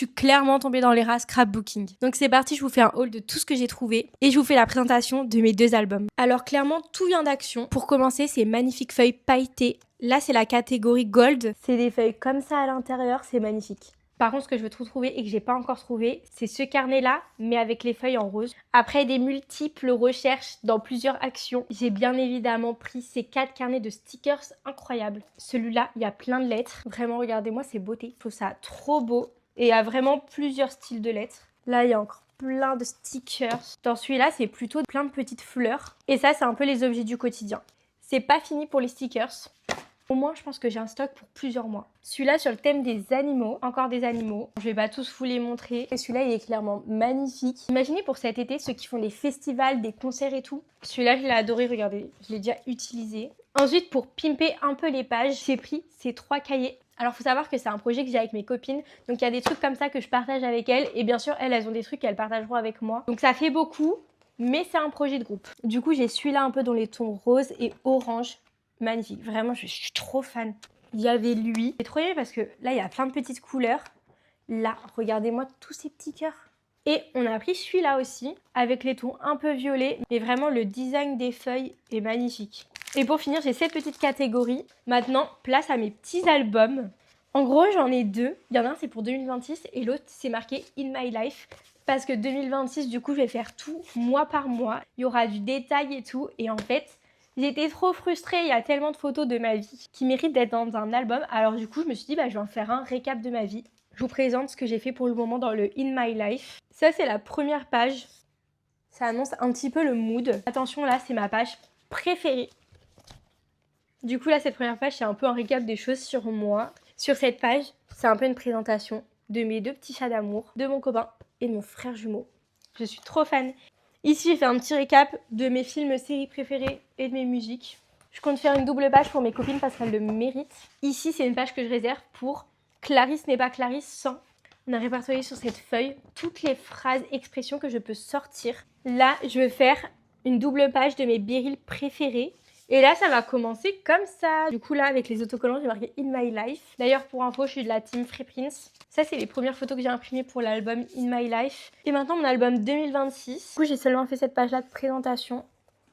suis clairement tombée dans les rats scrapbooking. Donc c'est parti, je vous fais un haul de tout ce que j'ai trouvé et je vous fais la présentation de mes 2 albums. Alors clairement, tout vient d'Action. Pour commencer, ces magnifiques feuilles pailletées. Là, c'est la catégorie Gold. C'est des feuilles comme ça à l'intérieur, c'est magnifique. Par contre, ce que je veux trop trouver et que j'ai pas encore trouvé, c'est ce carnet-là, mais avec les feuilles en rose. Après des multiples recherches dans plusieurs actions, j'ai bien évidemment pris ces 4 carnets de stickers incroyables. Celui-là, il y a plein de lettres. Vraiment, regardez-moi ces beautés. Je trouve ça trop beau. Et il y a vraiment plusieurs styles de lettres. Là, il y a encore plein de stickers. Dans celui-là, c'est plutôt plein de petites fleurs. Et ça, c'est un peu les objets du quotidien. C'est pas fini pour les stickers. Au moins, je pense que j'ai un stock pour plusieurs mois. Celui-là sur le thème des animaux, encore des animaux. Je vais pas tous vous les montrer. Et celui-là, il est clairement magnifique. Imaginez pour cet été, ceux qui font des festivals, des concerts et tout. Celui-là, je l'ai adoré, regardez. Je l'ai déjà utilisé. Ensuite, pour pimper un peu les pages, j'ai pris ces 3 cahiers. Alors, faut savoir que c'est un projet que j'ai avec mes copines. Donc, il y a des trucs comme ça que je partage avec elles. Et bien sûr, elles ont des trucs qu'elles partageront avec moi. Donc, ça fait beaucoup, mais c'est un projet de groupe. Du coup, j'ai celui-là un peu dans les tons rose et orange. Magnifique, vraiment je suis trop fan. Il y avait lui, j'ai trop aimé parce que là il y a plein de petites couleurs. Là, regardez-moi tous ces petits cœurs. Et on a pris celui-là aussi, avec les tons un peu violets. Mais vraiment le design des feuilles est magnifique. Et pour finir, j'ai cette petite catégorie. Maintenant, place à mes petits albums. En gros, j'en ai 2. Il y en a un, c'est pour 2026 et l'autre, c'est marqué In My Life. Parce que 2026, du coup, je vais faire tout mois par mois. Il y aura du détail et tout. Et en fait, j'étais trop frustrée, il y a tellement de photos de ma vie qui méritent d'être dans un album. Alors du coup, je me suis dit, je vais en faire un récap de ma vie. Je vous présente ce que j'ai fait pour le moment dans le In My Life. Ça, c'est la première page. Ça annonce un petit peu le mood. Attention, là, c'est ma page préférée. Du coup, là, cette première page, c'est un peu un récap des choses sur moi. Sur cette page, c'est un peu une présentation de mes 2 petits chats d'amour, de mon copain et de mon frère jumeau. Je suis trop fan. Ici, j'ai fait un petit récap de mes films, séries préférées et de mes musiques. Je compte faire une double page pour mes copines parce qu'elles le méritent. Ici, c'est une page que je réserve pour Clarisse n'est pas Clarisse sans. On a répertorié sur cette feuille toutes les phrases, expressions que je peux sortir. Là, je vais faire une double page de mes birils préférés. Et là, ça va commencer comme ça. Du coup, là, avec les autocollants, j'ai marqué In My Life. D'ailleurs, pour info, je suis de la team Free Prince. Ça, c'est les premières photos que j'ai imprimées pour l'album In My Life. Et maintenant, mon album 2026. Du coup, j'ai seulement fait cette page-là de présentation.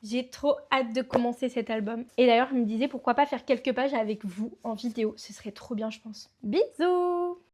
J'ai trop hâte de commencer cet album. Et d'ailleurs, je me disais, pourquoi pas faire quelques pages avec vous en vidéo. Ce serait trop bien, je pense. Bisous!